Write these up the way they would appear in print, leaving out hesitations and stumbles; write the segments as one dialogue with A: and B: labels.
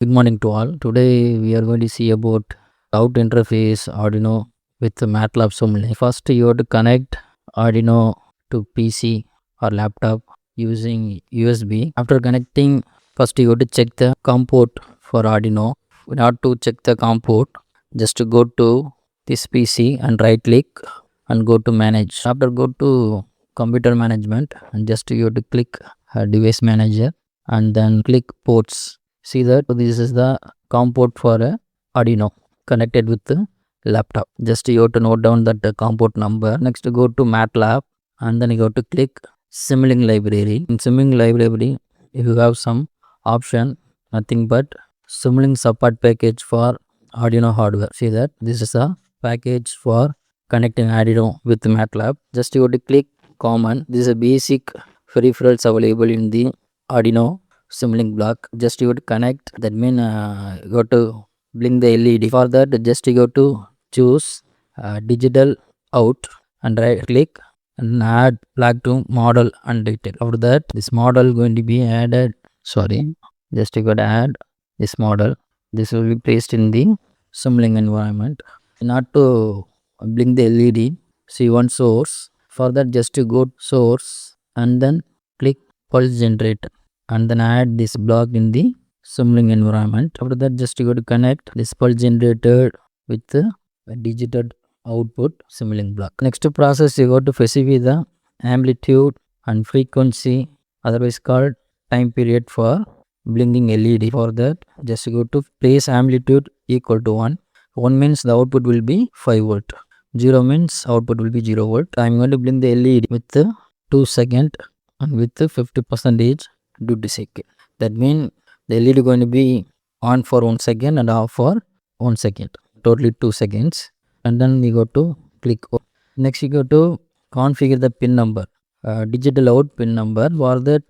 A: Good morning to all. Today we are going to see about how to interface Arduino with the MATLAB Simulink. First, you have to connect Arduino to PC or laptop using USB. After connecting, first you have to check the COM port for Arduino. In order to check the COM port, just to go to this PC and right click and go to manage. After go to computer management and just you have to click device manager and then click ports. See that this is the COM port for a Arduino connected with the laptop. Just you have to note down that the COM port number. Next go to MATLAB and then you have to click Simulink library. In Simulink library you have some option, nothing but Simulink Support Package for Arduino Hardware. See that this is a package for connecting Arduino with MATLAB. Just you have to click common. This is a basic peripherals available in the Arduino Simulink block. Just you have to connect, that means you have to blink the LED. For that just you have to choose digital out and right click and add plug to model and detail. After that this model going to be added, just you got to add this model. This will be placed in the Simulink environment. In order to blink the LED, see one source. For that just to go to source and then click pulse generator and then add this block in the Simulink environment. After that just you go to connect this pulse generator with the digital output Simulink block. Next process you go to specify the amplitude and frequency, otherwise called time period for blinking LED. For that just go to place amplitude equal to 1. 1 means the output will be 5 volt. 0 means output will be 0 volt. I am going to blink the LED with 2 seconds and with 50% duty cycle. That means the LED going to be on for 1 second and off for 1 second. Totally 2 seconds. And then we go to click. Next you go to configure the pin number. Digital out pin number. For that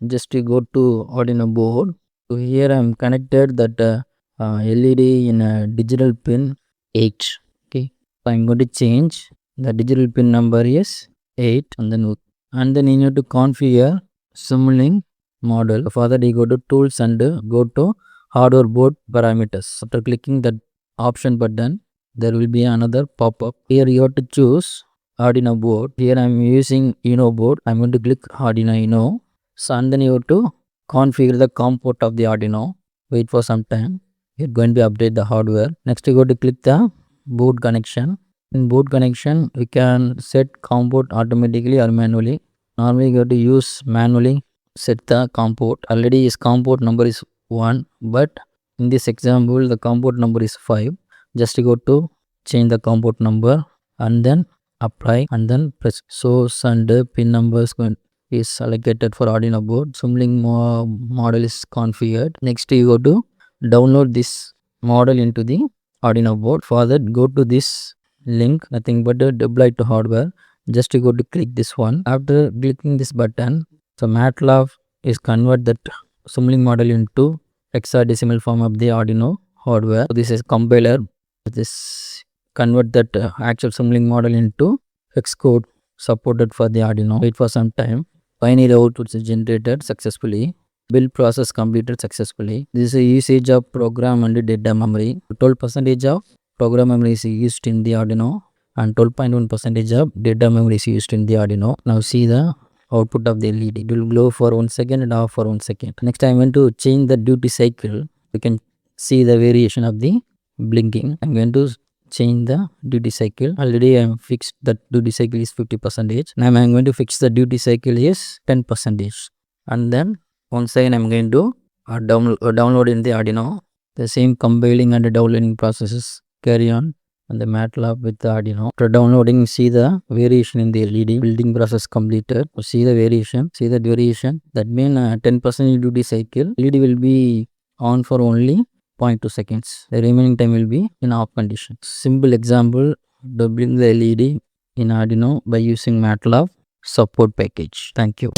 A: just you go to Arduino board. So here I am connected that LED in a digital pin 8. Okay, so I am going to change the digital pin number is 8 and then you need to configure Simulink model. For that you go to tools and go to hardware board parameters. After clicking that option button, there will be another pop-up. Here you have to choose Arduino board. Here I am using Uno board. I am going to click Arduino Uno. So and then you have to configure the COM port of the Arduino. Wait for some time. You're going to update the hardware. Next you go to click the board connection. In board connection we can set COM port automatically or manually. Normally you have to use manually set the COM port. Already his COM port number is 1, but in this example the COM port number is 5. Just go to change the COM port number and then apply and then press source and pin numbers is allocated for Arduino board. Simulink model is configured. Next you go to download this model into the Arduino board. For that go to this link, nothing but deploy to hardware. Just you go to click this one. After clicking this button, so MATLAB is convert that Simulink model into hexadecimal form of the Arduino hardware. So this is compiler. This convert that actual Simulink model into hex code supported for the Arduino. Wait for some time. Binary output is generated successfully. Build process completed successfully. This is a usage of program and data memory. 12% of program memory is used in the Arduino and 12.1% of data memory is used in the Arduino. Now see the output of the LED. It will glow for 1 second and off for 1 second. Next I am going to change the duty cycle. You can see the variation of the blinking. I am going to change the duty cycle. Already I am fixed that duty cycle is 50%. Now I am going to fix the duty cycle is 10%. And then once again I am going to download in the Arduino. The same compiling and downloading processes carry on and the MATLAB with the Arduino. After downloading, see the variation in the LED. Building process completed. See the variation. See that variation. That means 10% duty cycle. LED will be on for only 0.2 seconds. The remaining time will be in off condition. Simple example, doubling the LED in Arduino by using MATLAB Support Package. Thank you.